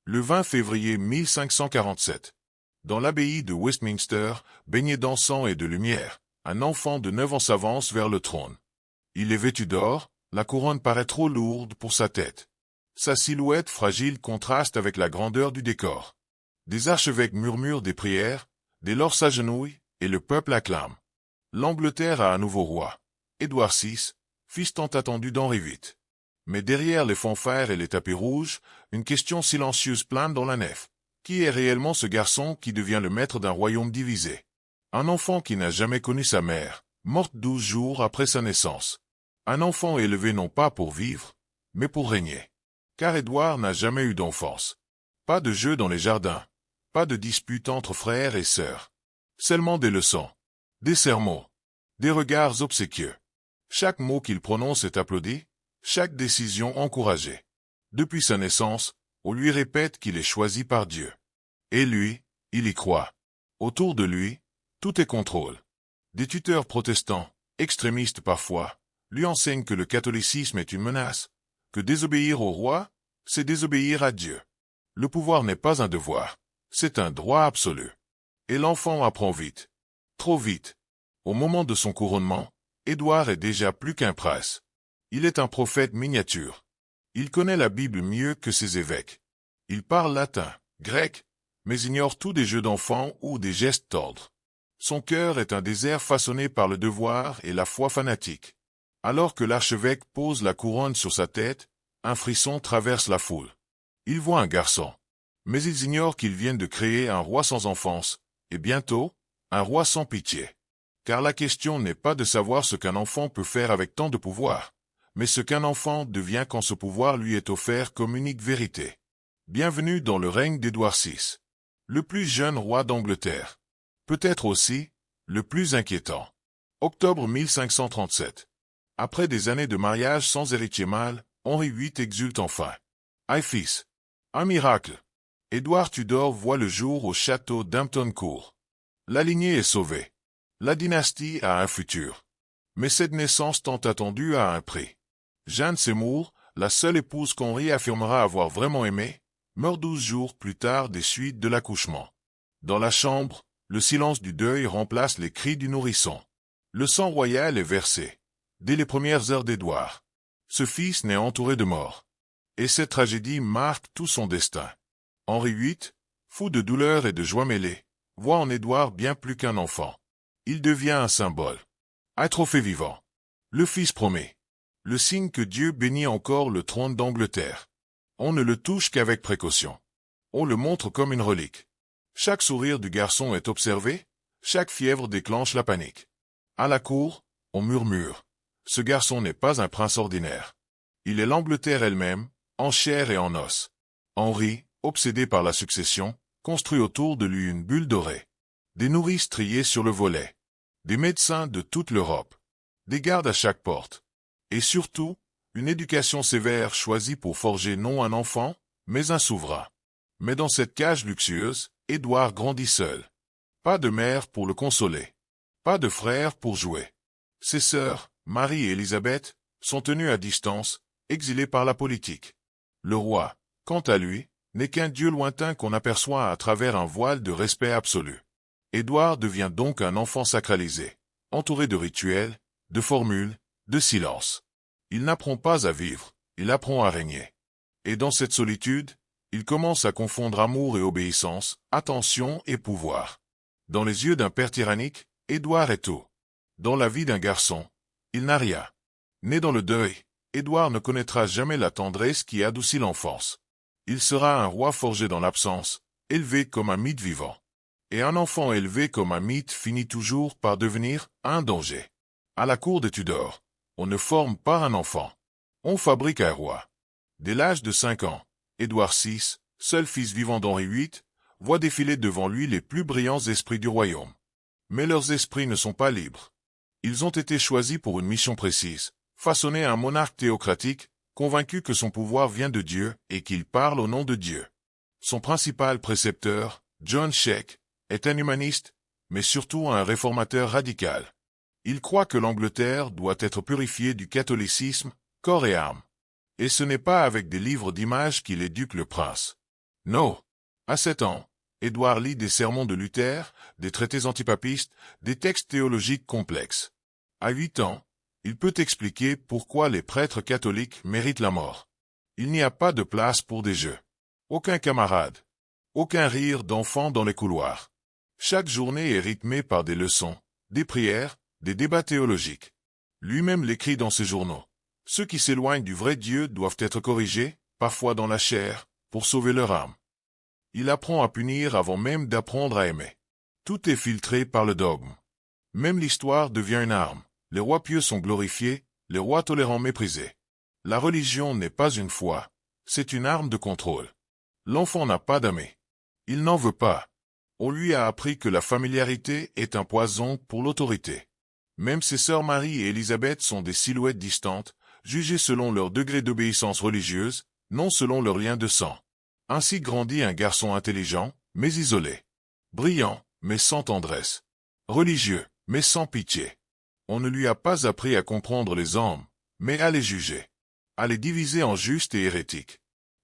Le 20 février 1547. Dans l'abbaye de Westminster, baigné d'encens et de lumière, un enfant de 9 ans s'avance vers le trône. Il est vêtu d'or, la couronne paraît trop lourde pour sa tête. Sa silhouette fragile contraste avec la grandeur du décor. Des archevêques murmurent des prières, des lords s'agenouillent, et le peuple acclame. L'Angleterre a un nouveau roi, Édouard VI, fils tant attendu d'Henri VIII. Mais derrière les fanfares et les tapis rouges, une question silencieuse plane dans la nef. Qui est réellement ce garçon qui devient le maître d'un royaume divisé? Un enfant qui n'a jamais connu sa mère, morte 12 jours après sa naissance. Un enfant élevé non pas pour vivre, mais pour régner. Car Édouard n'a jamais eu d'enfance. Pas de jeux dans les jardins, pas de disputes entre frères et sœurs. Seulement des leçons, des sermons, des regards obséquieux. Chaque mot qu'il prononce est applaudi, chaque décision encouragée. Depuis sa naissance, on lui répète qu'il est choisi par Dieu. Et lui, il y croit. Autour de lui, tout est contrôle. Des tuteurs protestants, extrémistes parfois, lui enseignent que le catholicisme est une menace, que désobéir au roi, c'est désobéir à Dieu. Le pouvoir n'est pas un devoir, c'est un droit absolu. Et l'enfant apprend vite. Trop vite. Au moment de son couronnement, Édouard est déjà plus qu'un prince. Il est un prophète miniature. Il connaît la Bible mieux que ses évêques. Il parle latin, grec, mais ignore tous des jeux d'enfants ou des gestes tordres. Son cœur est un désert façonné par le devoir et la foi fanatique. Alors que l'archevêque pose la couronne sur sa tête, un frisson traverse la foule. Ils voient un garçon. Mais ils ignorent qu'ils viennent de créer un roi sans enfance, et bientôt, un roi sans pitié. Car la question n'est pas de savoir ce qu'un enfant peut faire avec tant de pouvoir, mais ce qu'un enfant devient quand ce pouvoir lui est offert comme unique vérité. Bienvenue dans le règne d'Édouard VI, le plus jeune roi d'Angleterre. Peut-être aussi, le plus inquiétant. Octobre 1537. Après des années de mariage sans héritier mâle, Henri VIII exulte enfin. Ah fils! Un miracle! Édouard Tudor voit le jour au château d'Hampton Court. La lignée est sauvée. La dynastie a un futur. Mais cette naissance tant attendue a un prix. Jeanne Seymour, la seule épouse qu'Henri affirmera avoir vraiment aimée, meurt 12 jours plus tard des suites de l'accouchement. Dans la chambre, le silence du deuil remplace les cris du nourrisson. Le sang royal est versé. Dès les premières heures d'Édouard, ce fils naît entouré de morts. Et cette tragédie marque tout son destin. Henri VIII, fou de douleur et de joie mêlée, voit en Édouard bien plus qu'un enfant. Il devient un symbole. Un trophée vivant. Le fils promet. Le signe que Dieu bénit encore le trône d'Angleterre. On ne le touche qu'avec précaution. On le montre comme une relique. Chaque sourire du garçon est observé, chaque fièvre déclenche la panique. À la cour, on murmure. Ce garçon n'est pas un prince ordinaire. Il est l'Angleterre elle-même, en chair et en os. Henri, obsédé par la succession, construit autour de lui une bulle dorée. Des nourrices triées sur le volet. Des médecins de toute l'Europe. Des gardes à chaque porte. Et surtout, une éducation sévère choisie pour forger non un enfant, mais un souverain. Mais dans cette cage luxueuse, Édouard grandit seul. Pas de mère pour le consoler. Pas de frère pour jouer. Ses sœurs, Marie et Élisabeth, sont tenues à distance, exilées par la politique. Le roi, quant à lui, n'est qu'un dieu lointain qu'on aperçoit à travers un voile de respect absolu. Édouard devient donc un enfant sacralisé, entouré de rituels, de formules, de silence. Il n'apprend pas à vivre, il apprend à régner. Et dans cette solitude, il commence à confondre amour et obéissance, attention et pouvoir. Dans les yeux d'un père tyrannique, Édouard est tout. Dans la vie d'un garçon, il n'a rien. Né dans le deuil, Édouard ne connaîtra jamais la tendresse qui adoucit l'enfance. Il sera un roi forgé dans l'absence, élevé comme un mythe vivant. Et un enfant élevé comme un mythe finit toujours par devenir un danger. À la cour des Tudors, on ne forme pas un enfant. On fabrique un roi. Dès l'âge de 5 ans, Édouard VI, seul fils vivant d'Henri VIII, voit défiler devant lui les plus brillants esprits du royaume. Mais leurs esprits ne sont pas libres. Ils ont été choisis pour une mission précise, façonner un monarque théocratique, convaincu que son pouvoir vient de Dieu et qu'il parle au nom de Dieu. Son principal précepteur, John Sheck, est un humaniste, mais surtout un réformateur radical. Il croit que l'Angleterre doit être purifiée du catholicisme, corps et âme. Et ce n'est pas avec des livres d'images qu'il éduque le prince. Non. À 7 ans, Édouard lit des sermons de Luther, des traités antipapistes, des textes théologiques complexes. À 8 ans, il peut expliquer pourquoi les prêtres catholiques méritent la mort. Il n'y a pas de place pour des jeux. Aucun camarade. Aucun rire d'enfant dans les couloirs. Chaque journée est rythmée par des leçons, des prières, des débats théologiques. Lui-même l'écrit dans ses journaux. Ceux qui s'éloignent du vrai Dieu doivent être corrigés, parfois dans la chair, pour sauver leur âme. Il apprend à punir avant même d'apprendre à aimer. Tout est filtré par le dogme. Même l'histoire devient une arme. Les rois pieux sont glorifiés, les rois tolérants méprisés. La religion n'est pas une foi, c'est une arme de contrôle. L'enfant n'a pas d'ami. Il n'en veut pas. On lui a appris que la familiarité est un poison pour l'autorité. Même ses sœurs Marie et Élisabeth sont des silhouettes distantes, jugées selon leur degré d'obéissance religieuse, non selon leur lien de sang. Ainsi grandit un garçon intelligent, mais isolé. Brillant, mais sans tendresse. Religieux, mais sans pitié. On ne lui a pas appris à comprendre les hommes, mais à les juger. À les diviser en justes et hérétiques.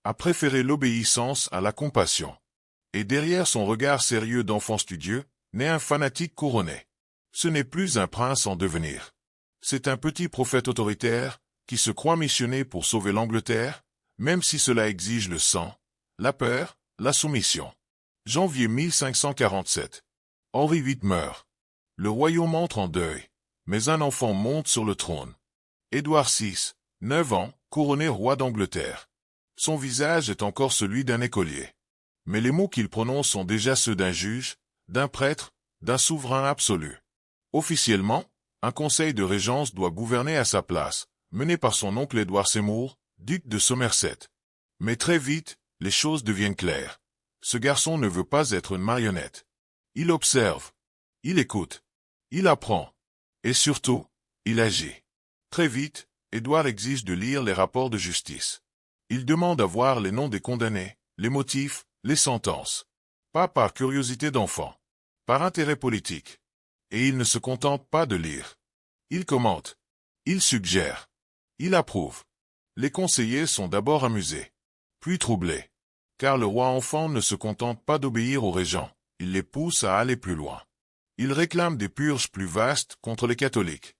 À préférer l'obéissance à la compassion. Et derrière son regard sérieux d'enfant studieux, naît un fanatique couronné. Ce n'est plus un prince en devenir. C'est un petit prophète autoritaire, qui se croit missionné pour sauver l'Angleterre, même si cela exige le sang, la peur, la soumission. Janvier 1547. Henri VIII meurt. Le royaume entre en deuil, mais un enfant monte sur le trône. Édouard VI, 9 ans, couronné roi d'Angleterre. Son visage est encore celui d'un écolier. Mais les mots qu'il prononce sont déjà ceux d'un juge, d'un prêtre, d'un souverain absolu. Officiellement, un conseil de régence doit gouverner à sa place, mené par son oncle Édouard Seymour, duc de Somerset. Mais très vite, les choses deviennent claires. Ce garçon ne veut pas être une marionnette. Il observe. Il écoute. Il apprend. Et surtout, il agit. Très vite, Édouard exige de lire les rapports de justice. Il demande à voir les noms des condamnés, les motifs, les sentences. Pas par curiosité d'enfant. Par intérêt politique. Et il ne se contente pas de lire. Il commente. Il suggère. Il approuve. Les conseillers sont d'abord amusés. Puis troublés. Car le roi enfant ne se contente pas d'obéir aux régents. Il les pousse à aller plus loin. Il réclame des purges plus vastes contre les catholiques.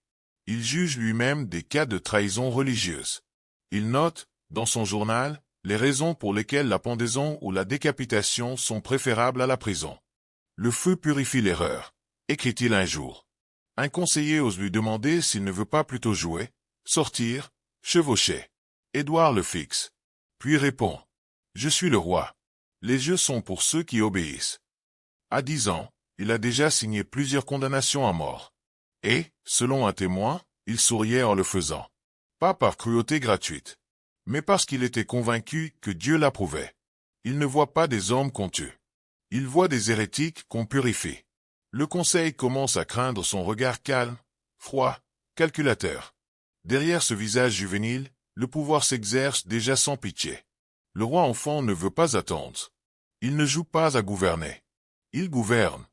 Il juge lui-même des cas de trahison religieuse. Il note, dans son journal, les raisons pour lesquelles la pendaison ou la décapitation sont préférables à la prison. Le feu purifie l'erreur, écrit-il un jour. Un conseiller ose lui demander s'il ne veut pas plutôt jouer, sortir, chevaucher. Édouard le fixe. Puis répond. Je suis le roi. Les jeux sont pour ceux qui obéissent. À 10 ans, il a déjà signé plusieurs condamnations à mort. Et, selon un témoin, il souriait en le faisant. Pas par cruauté gratuite, mais parce qu'il était convaincu que Dieu l'approuvait. Il ne voit pas des hommes qu'on tue. Il voit des hérétiques qu'on purifie. Le conseil commence à craindre son regard calme, froid, calculateur. Derrière ce visage juvénile, le pouvoir s'exerce déjà sans pitié. Le roi enfant ne veut pas attendre. Il ne joue pas à gouverner. Il gouverne.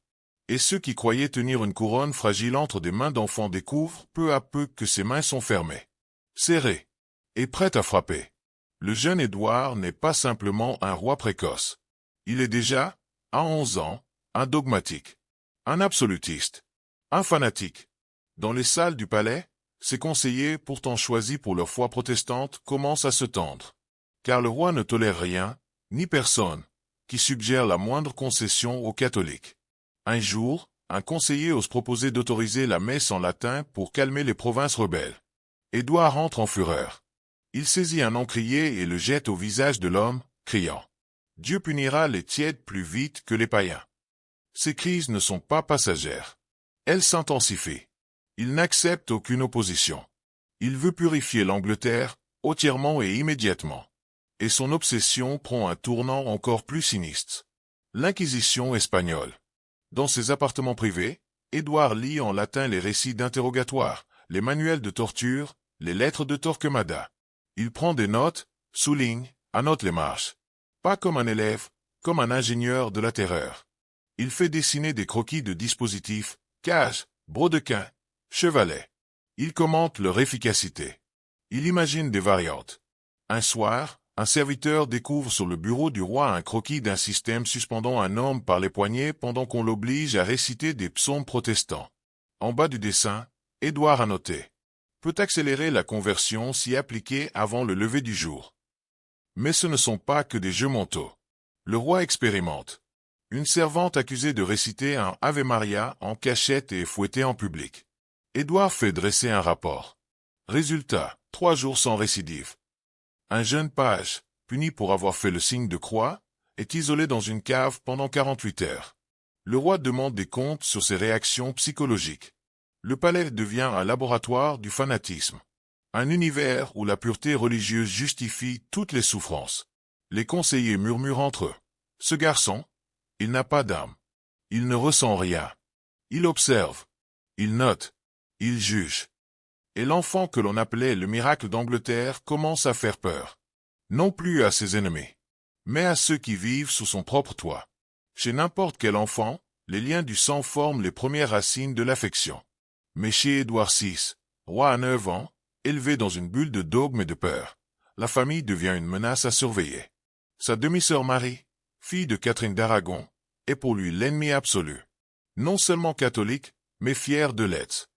Et ceux qui croyaient tenir une couronne fragile entre des mains d'enfants découvrent peu à peu que ses mains sont fermées, serrées, et prêtes à frapper. Le jeune Édouard n'est pas simplement un roi précoce. Il est déjà, à 11 ans, un dogmatique, un absolutiste, un fanatique. Dans les salles du palais, ses conseillers, pourtant choisis pour leur foi protestante, commencent à se tendre. Car le roi ne tolère rien, ni personne, qui suggère la moindre concession aux catholiques. Un jour, un conseiller ose proposer d'autoriser la messe en latin pour calmer les provinces rebelles. Édouard entre en fureur. Il saisit un encrier et le jette au visage de l'homme, criant « Dieu punira les tièdes plus vite que les païens ». Ces crises ne sont pas passagères. Elles s'intensifient. Il n'accepte aucune opposition. Il veut purifier l'Angleterre, entièrement et immédiatement. Et son obsession prend un tournant encore plus sinistre. L'Inquisition espagnole. Dans ses appartements privés, Édouard lit en latin les récits d'interrogatoire, les manuels de torture, les lettres de Torquemada. Il prend des notes, souligne, annote les marches. Pas comme un élève, comme un ingénieur de la terreur. Il fait dessiner des croquis de dispositifs, cages, brodequins, chevalets. Il commente leur efficacité. Il imagine des variantes. Un soir, Un serviteur découvre sur le bureau du roi un croquis d'un système suspendant un homme par les poignets pendant qu'on l'oblige à réciter des psaumes protestants. En bas du dessin, Édouard a noté. Peut accélérer la conversion si appliquée avant le lever du jour. Mais ce ne sont pas que des jeux mentaux. Le roi expérimente. Une servante accusée de réciter un Ave Maria en cachette et fouettée en public. Édouard fait dresser un rapport. Résultat, 3 jours sans récidive. Un jeune page, puni pour avoir fait le signe de croix, est isolé dans une cave pendant 48 heures. Le roi demande des comptes sur ses réactions psychologiques. Le palais devient un laboratoire du fanatisme. Un univers où la pureté religieuse justifie toutes les souffrances. Les conseillers murmurent entre eux. Ce garçon, il n'a pas d'âme. Il ne ressent rien. Il observe. Il note. Il juge. Et l'enfant que l'on appelait le miracle d'Angleterre commence à faire peur. Non plus à ses ennemis, mais à ceux qui vivent sous son propre toit. Chez n'importe quel enfant, les liens du sang forment les premières racines de l'affection. Mais chez Édouard VI, roi à 9 ans, élevé dans une bulle de dogme et de peur, la famille devient une menace à surveiller. Sa demi-sœur Marie, fille de Catherine d'Aragon, est pour lui l'ennemi absolu. Non seulement catholique, mais fière de l'être.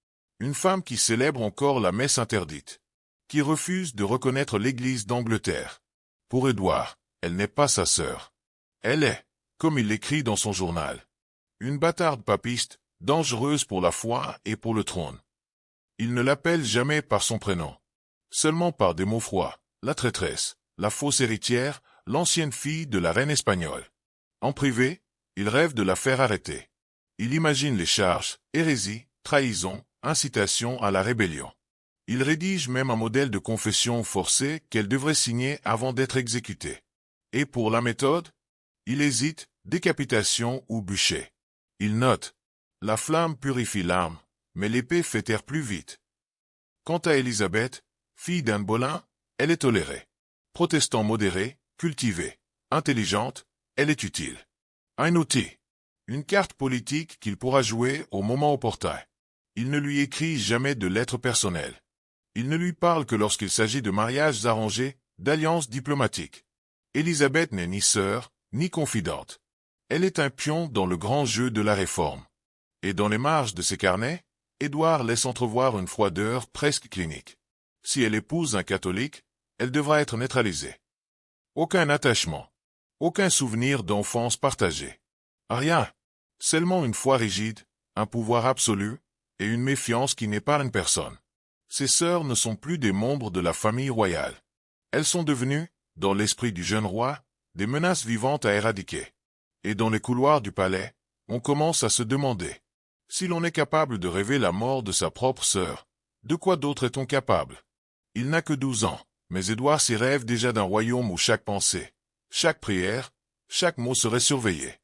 Une femme qui célèbre encore la messe interdite, qui refuse de reconnaître l'Église d'Angleterre. Pour Édouard, elle n'est pas sa sœur. Elle est, comme il l'écrit dans son journal, une bâtarde papiste, dangereuse pour la foi et pour le trône. Il ne l'appelle jamais par son prénom, seulement par des mots froids, la traîtresse, la fausse héritière, l'ancienne fille de la reine espagnole. En privé, il rêve de la faire arrêter. Il imagine les charges, hérésie, trahison, incitation à la rébellion. Il rédige même un modèle de confession forcée qu'elle devrait signer avant d'être exécutée. Et pour la méthode, il hésite, décapitation ou bûcher. Il note, la flamme purifie l'âme, mais l'épée fait taire plus vite. Quant à Élisabeth, fille d'Anne Boleyn, elle est tolérée. Protestant modéré, cultivée, intelligente, elle est utile. Un outil, une carte politique qu'il pourra jouer au moment opportun. Il ne lui écrit jamais de lettres personnelles. Il ne lui parle que lorsqu'il s'agit de mariages arrangés, d'alliances diplomatiques. Élisabeth n'est ni sœur, ni confidente. Elle est un pion dans le grand jeu de la réforme. Et dans les marges de ses carnets, Édouard laisse entrevoir une froideur presque clinique. Si elle épouse un catholique, elle devra être neutralisée. Aucun attachement. Aucun souvenir d'enfance partagée. Rien. Seulement une foi rigide, un pouvoir absolu, et une méfiance qui n'épargne personne. Ses sœurs ne sont plus des membres de la famille royale. Elles sont devenues, dans l'esprit du jeune roi, des menaces vivantes à éradiquer. Et dans les couloirs du palais, on commence à se demander. Si l'on est capable de rêver la mort de sa propre sœur, de quoi d'autre est-on capable? Il n'a que 12 ans, mais Édouard s'y rêve déjà d'un royaume où chaque pensée, chaque prière, chaque mot serait surveillé.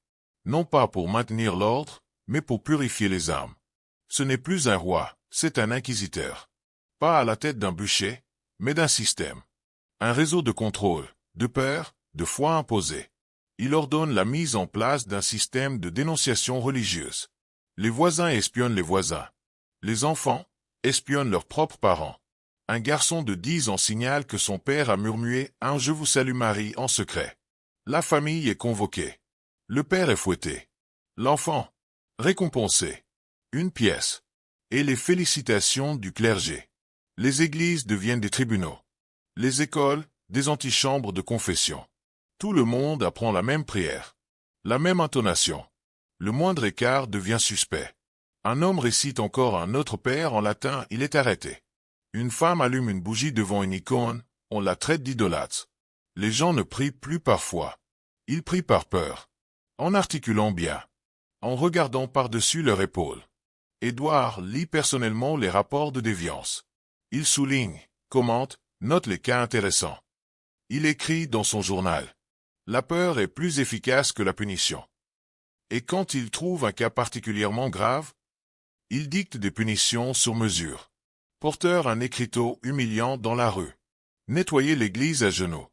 Non pas pour maintenir l'ordre, mais pour purifier les âmes. Ce n'est plus un roi, c'est un inquisiteur. Pas à la tête d'un bûcher, mais d'un système. Un réseau de contrôle, de peur, de foi imposée. Il ordonne la mise en place d'un système de dénonciation religieuse. Les voisins espionnent les voisins. Les enfants espionnent leurs propres parents. Un garçon de 10 ans signale que son père a murmuré un « Je vous salue Marie » en secret. La famille est convoquée. Le père est fouetté. L'enfant, récompensé. Une pièce. Et les félicitations du clergé. Les églises deviennent des tribunaux. Les écoles, des antichambres de confession. Tout le monde apprend la même prière. La même intonation. Le moindre écart devient suspect. Un homme récite encore un autre père en latin, il est arrêté. Une femme allume une bougie devant une icône, on la traite d'idolâtre. Les gens ne prient plus par foi. Ils prient par peur. En articulant bien. En regardant par-dessus leur épaule. Édouard lit personnellement les rapports de déviance. Il souligne, commente, note les cas intéressants. Il écrit dans son journal. La peur est plus efficace que la punition. Et quand il trouve un cas particulièrement grave, il dicte des punitions sur mesure. Porteur un écriteau humiliant dans la rue. Nettoyer l'église à genoux.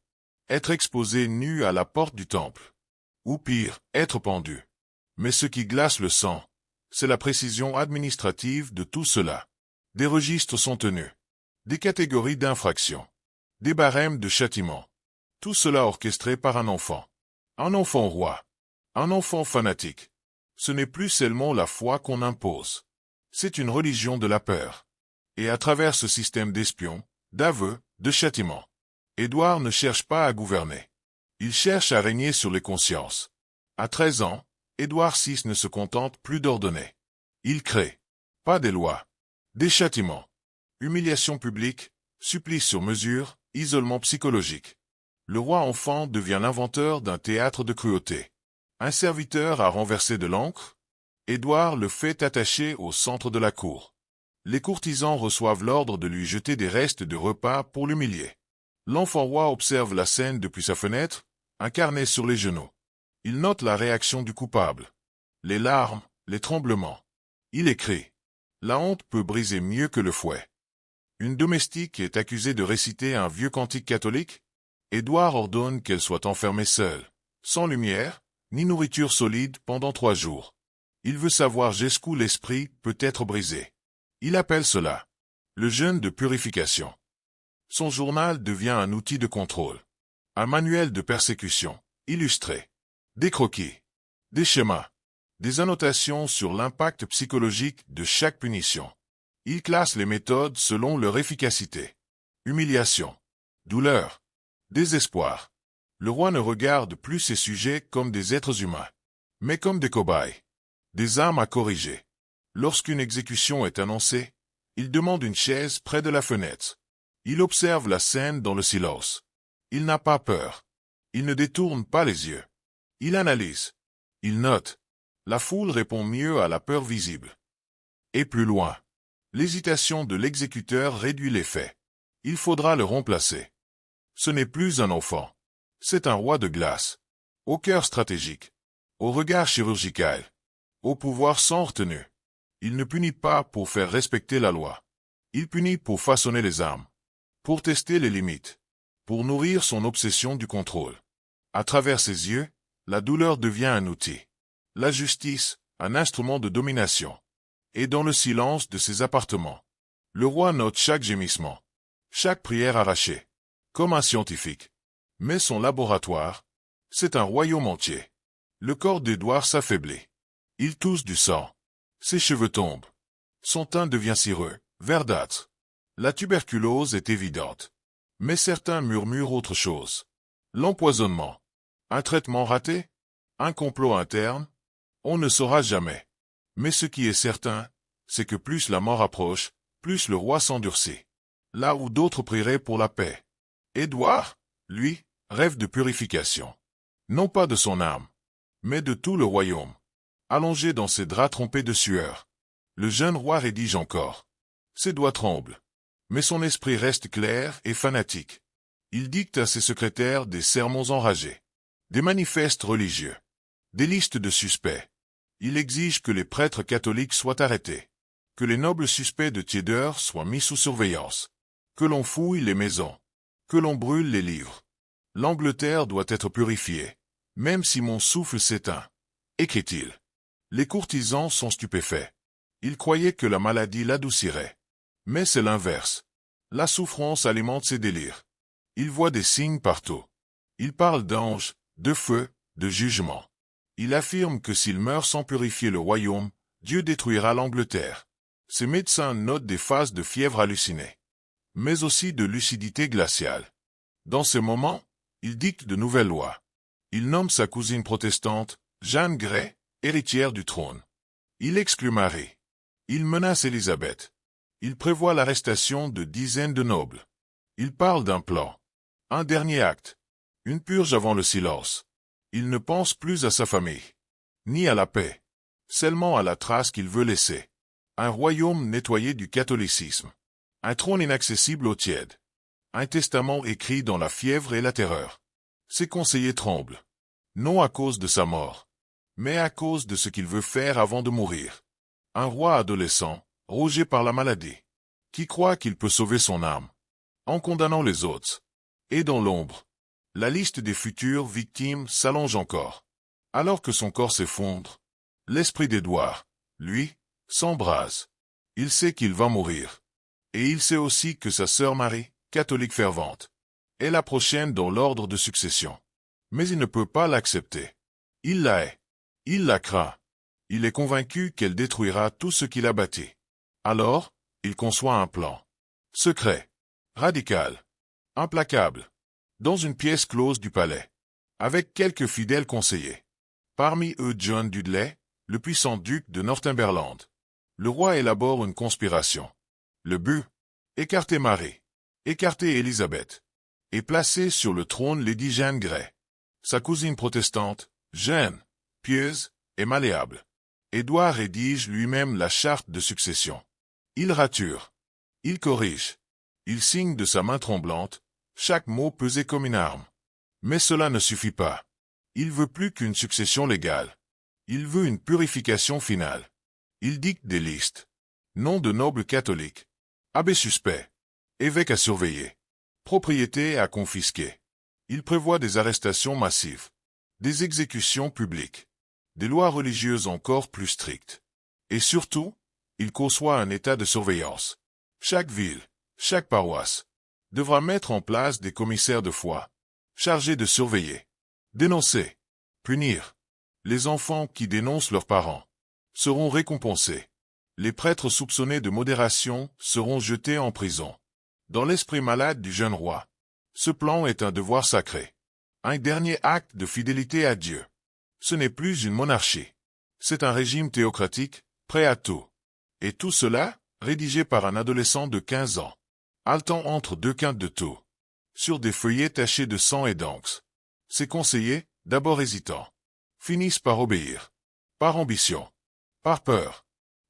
Être exposé nu à la porte du temple. Ou pire, être pendu. Mais ce qui glace le sang, c'est la précision administrative de tout cela. Des registres sont tenus. Des catégories d'infractions. Des barèmes de châtiment. Tout cela orchestré par un enfant. Un enfant roi. Un enfant fanatique. Ce n'est plus seulement la foi qu'on impose. C'est une religion de la peur. Et à travers ce système d'espions, d'aveux, de châtiments, Édouard ne cherche pas à gouverner. Il cherche à régner sur les consciences. À 13 ans, Édouard VI ne se contente plus d'ordonner. Il crée. Pas des lois. Des châtiments. Humiliation publique, supplice sur mesure, isolement psychologique. Le roi enfant devient l'inventeur d'un théâtre de cruauté. Un serviteur a renversé de l'encre. Édouard le fait attacher au centre de la cour. Les courtisans reçoivent l'ordre de lui jeter des restes de repas pour l'humilier. L'enfant roi observe la scène depuis sa fenêtre, un carnet sur les genoux. Il note la réaction du coupable. Les larmes, les tremblements. Il écrit. La honte peut briser mieux que le fouet. Une domestique est accusée de réciter un vieux cantique catholique. Édouard ordonne qu'elle soit enfermée seule, sans lumière, ni nourriture solide pendant 3 jours. Il veut savoir jusqu'où l'esprit peut être brisé. Il appelle cela le jeûne de purification. Son journal devient un outil de contrôle. Un manuel de persécution, illustré. Des croquis. Des schémas. Des annotations sur l'impact psychologique de chaque punition. Il classe les méthodes selon leur efficacité. Humiliation. Douleur. Désespoir. Le roi ne regarde plus ses sujets comme des êtres humains, mais comme des cobayes. Des âmes à corriger. Lorsqu'une exécution est annoncée, il demande une chaise près de la fenêtre. Il observe la scène dans le silence. Il n'a pas peur. Il ne détourne pas les yeux. Il analyse. Il note. La foule répond mieux à la peur visible. Et plus loin. L'hésitation de l'exécuteur réduit l'effet. Il faudra le remplacer. Ce n'est plus un enfant. C'est un roi de glace. Au cœur stratégique. Au regard chirurgical. Au pouvoir sans retenue. Il ne punit pas pour faire respecter la loi. Il punit pour façonner les âmes. Pour tester les limites. Pour nourrir son obsession du contrôle. À travers ses yeux, la douleur devient un outil. La justice, un instrument de domination. Et dans le silence de ses appartements, le roi note chaque gémissement, chaque prière arrachée, comme un scientifique. Mais son laboratoire, c'est un royaume entier. Le corps d'Édouard s'affaiblit. Il tousse du sang. Ses cheveux tombent. Son teint devient cireux, verdâtre. La tuberculose est évidente. Mais certains murmurent autre chose. L'empoisonnement. Un traitement raté? Un complot interne? On ne saura jamais. Mais ce qui est certain, c'est que plus la mort approche, plus le roi s'endurcit. Là où d'autres prieraient pour la paix. Édouard, lui, rêve de purification. Non pas de son âme, mais de tout le royaume. Allongé dans ses draps trempés de sueur. Le jeune roi rédige encore. Ses doigts tremblent. Mais son esprit reste clair et fanatique. Il dicte à ses secrétaires des sermons enragés. Des manifestes religieux. Des listes de suspects. Il exige que les prêtres catholiques soient arrêtés. Que les nobles suspects de tiédeur soient mis sous surveillance. Que l'on fouille les maisons. Que l'on brûle les livres. L'Angleterre doit être purifiée, même si mon souffle s'éteint, écrit-il. Les courtisans sont stupéfaits. Ils croyaient que la maladie l'adoucirait. Mais c'est l'inverse. La souffrance alimente ses délires. Il voit des signes partout. Il parle d'anges, de feu, de jugement. Il affirme que s'il meurt sans purifier le royaume, Dieu détruira l'Angleterre. Ses médecins notent des phases de fièvre hallucinée, mais aussi de lucidité glaciale. Dans ces moments, il dicte de nouvelles lois. Il nomme sa cousine protestante, Jeanne Grey, héritière du trône. Il exclut Marie. Il menace Élisabeth. Il prévoit l'arrestation de dizaines de nobles. Il parle d'un plan. Un dernier acte. Une purge avant le silence. Il ne pense plus à sa famille. Ni à la paix. Seulement à la trace qu'il veut laisser. Un royaume nettoyé du catholicisme. Un trône inaccessible aux tièdes. Un testament écrit dans la fièvre et la terreur. Ses conseillers tremblent. Non à cause de sa mort, mais à cause de ce qu'il veut faire avant de mourir. Un roi adolescent, rongé par la maladie, qui croit qu'il peut sauver son âme, en condamnant les autres. Et dans l'ombre, la liste des futures victimes s'allonge encore. Alors que son corps s'effondre, l'esprit d'Édouard, lui, s'embrase. Il sait qu'il va mourir. Et il sait aussi que sa sœur Marie, catholique fervente, est la prochaine dans l'ordre de succession. Mais il ne peut pas l'accepter. Il la hait. Il la craint. Il est convaincu qu'elle détruira tout ce qu'il a bâti. Alors, il conçoit un plan. Secret. Radical. Implacable. Dans une pièce close du palais. Avec quelques fidèles conseillers. Parmi eux John Dudley, le puissant duc de Northumberland. Le roi élabore une conspiration. Le but? Écarter Marie. Écarter Élisabeth. Et placer sur le trône Lady Jane Grey. Sa cousine protestante, jeune, pieuse et malléable. Édouard rédige lui-même la charte de succession. Il rature. Il corrige. Il signe de sa main tremblante, chaque mot pesé comme une arme. Mais cela ne suffit pas. Il veut plus qu'une succession légale. Il veut une purification finale. Il dicte des listes. Noms de nobles catholiques. Abbés suspects. Évêques à surveiller. Propriétés à confisquer. Il prévoit des arrestations massives. Des exécutions publiques. Des lois religieuses encore plus strictes. Et surtout, il conçoit un état de surveillance. Chaque ville, chaque paroisse, devra mettre en place des commissaires de foi, chargés de surveiller, dénoncer, punir. Les enfants qui dénoncent leurs parents seront récompensés. Les prêtres soupçonnés de modération seront jetés en prison. Dans l'esprit malade du jeune roi, ce plan est un devoir sacré. Un dernier acte de fidélité à Dieu. Ce n'est plus une monarchie. C'est un régime théocratique, prêt à tout. Et tout cela, rédigé par un adolescent de 15 ans, haletant entre deux quintes de tout, sur des feuillets tachés de sang et d'encre. Ses conseillers, d'abord hésitants, finissent par obéir. Par ambition. Par peur.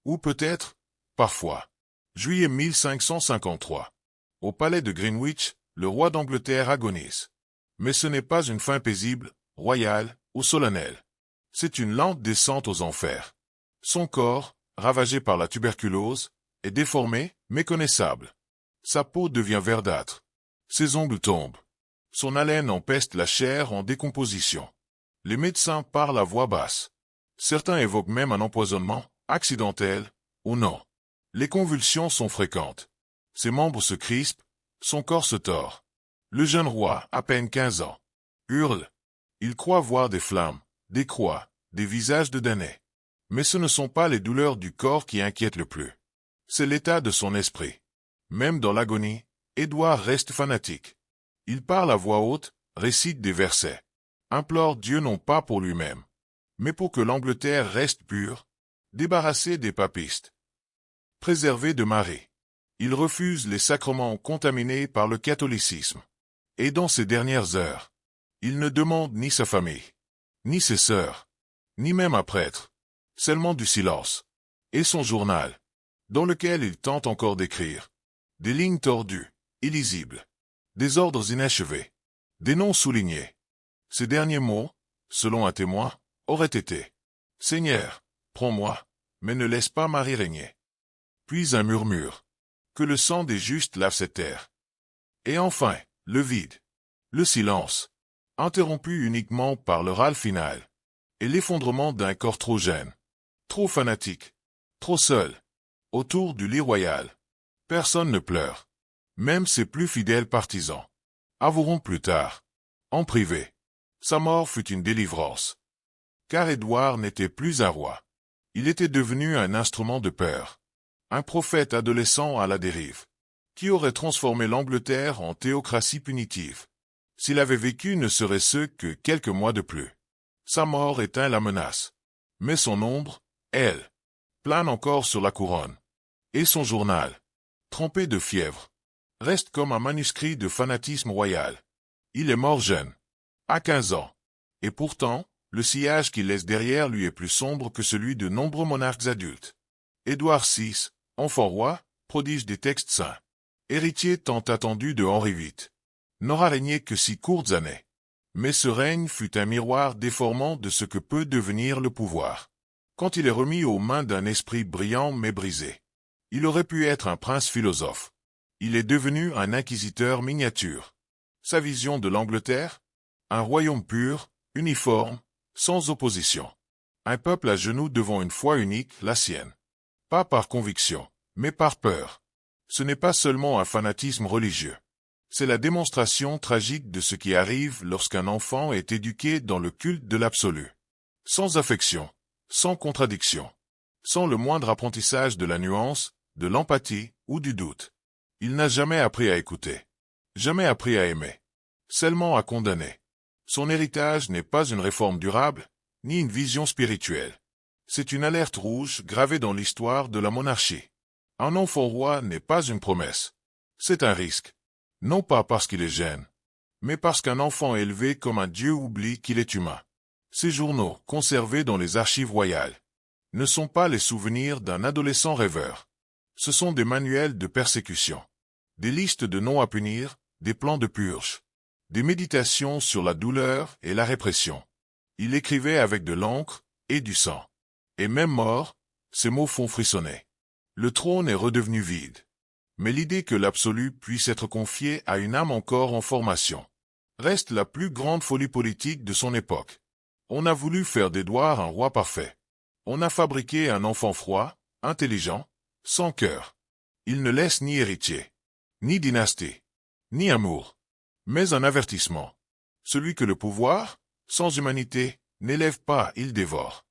Ou peut-être, parfois. Juillet 1553. Au palais de Greenwich, le roi d'Angleterre agonise. Mais ce n'est pas une fin paisible, royale ou solennelle. C'est une lente descente aux enfers. Son corps, ravagé par la tuberculose, est déformé, méconnaissable. Sa peau devient verdâtre. Ses ongles tombent. Son haleine empeste la chair en décomposition. Les médecins parlent à voix basse. Certains évoquent même un empoisonnement, accidentel ou non. Les convulsions sont fréquentes. Ses membres se crispent, son corps se tord. Le jeune roi, à peine 15 ans, hurle. Il croit voir des flammes, des croix, des visages de damnés. Mais ce ne sont pas les douleurs du corps qui inquiètent le plus. C'est l'état de son esprit. Même dans l'agonie, Édouard reste fanatique. Il parle à voix haute, récite des versets. Implore Dieu non pas pour lui-même, mais pour que l'Angleterre reste pure, débarrassée des papistes, préservée de Marie. Il refuse les sacrements contaminés par le catholicisme. Et dans ces dernières heures, il ne demande ni sa famille, ni ses sœurs, ni même un prêtre, seulement du silence, et son journal, dans lequel il tente encore d'écrire. Des lignes tordues, illisibles, des ordres inachevés, des noms soulignés. Ces derniers mots, selon un témoin, auraient été « Seigneur, prends-moi, mais ne laisse pas Marie régner ». Puis un murmure « Que le sang des justes lave cette terre ». Et enfin, le vide, le silence, interrompu uniquement par le râle final, et l'effondrement d'un corps trop jeune, trop fanatique, trop seul, autour du lit royal. Personne ne pleure. Même ses plus fidèles partisans avoueront plus tard, en privé, sa mort fut une délivrance. Car Édouard n'était plus un roi. Il était devenu un instrument de peur, un prophète adolescent à la dérive, qui aurait transformé l'Angleterre en théocratie punitive. S'il avait vécu ne serait-ce que quelques mois de plus. Sa mort éteint la menace. Mais son ombre, elle, plane encore sur la couronne. Et son journal, trempé de fièvre, reste comme un manuscrit de fanatisme royal. Il est mort jeune, à 15 ans. Et pourtant, le sillage qu'il laisse derrière lui est plus sombre que celui de nombreux monarques adultes. Édouard VI, enfant roi, prodige des textes saints, héritier tant attendu de Henri VIII, n'aura régné que 6 courtes années. Mais ce règne fut un miroir déformant de ce que peut devenir le pouvoir. Quand il est remis aux mains d'un esprit brillant mais brisé, il aurait pu être un prince philosophe. Il est devenu un inquisiteur miniature. Sa vision de l'Angleterre? Un royaume pur, uniforme, sans opposition. Un peuple à genoux devant une foi unique, la sienne. Pas par conviction, mais par peur. Ce n'est pas seulement un fanatisme religieux. C'est la démonstration tragique de ce qui arrive lorsqu'un enfant est éduqué dans le culte de l'absolu. Sans affection, sans contradiction, sans le moindre apprentissage de la nuance, de l'empathie ou du doute. Il n'a jamais appris à écouter, jamais appris à aimer, seulement à condamner. Son héritage n'est pas une réforme durable, ni une vision spirituelle. C'est une alerte rouge gravée dans l'histoire de la monarchie. Un enfant roi n'est pas une promesse. C'est un risque. Non pas parce qu'il est jeune, mais parce qu'un enfant élevé comme un dieu oublie qu'il est humain. Ces journaux, conservés dans les archives royales, ne sont pas les souvenirs d'un adolescent rêveur. Ce sont des manuels de persécution, des listes de noms à punir, des plans de purge, des méditations sur la douleur et la répression. Il écrivait avec de l'encre et du sang. Et même mort, ces mots font frissonner. Le trône est redevenu vide. Mais l'idée que l'absolu puisse être confié à une âme encore en formation reste la plus grande folie politique de son époque. On a voulu faire d'Édouard un roi parfait. On a fabriqué un enfant froid, intelligent, sans cœur. Il ne laisse ni héritier, ni dynastie, ni amour, mais un avertissement. Celui que le pouvoir, sans humanité, n'élève pas, il dévore.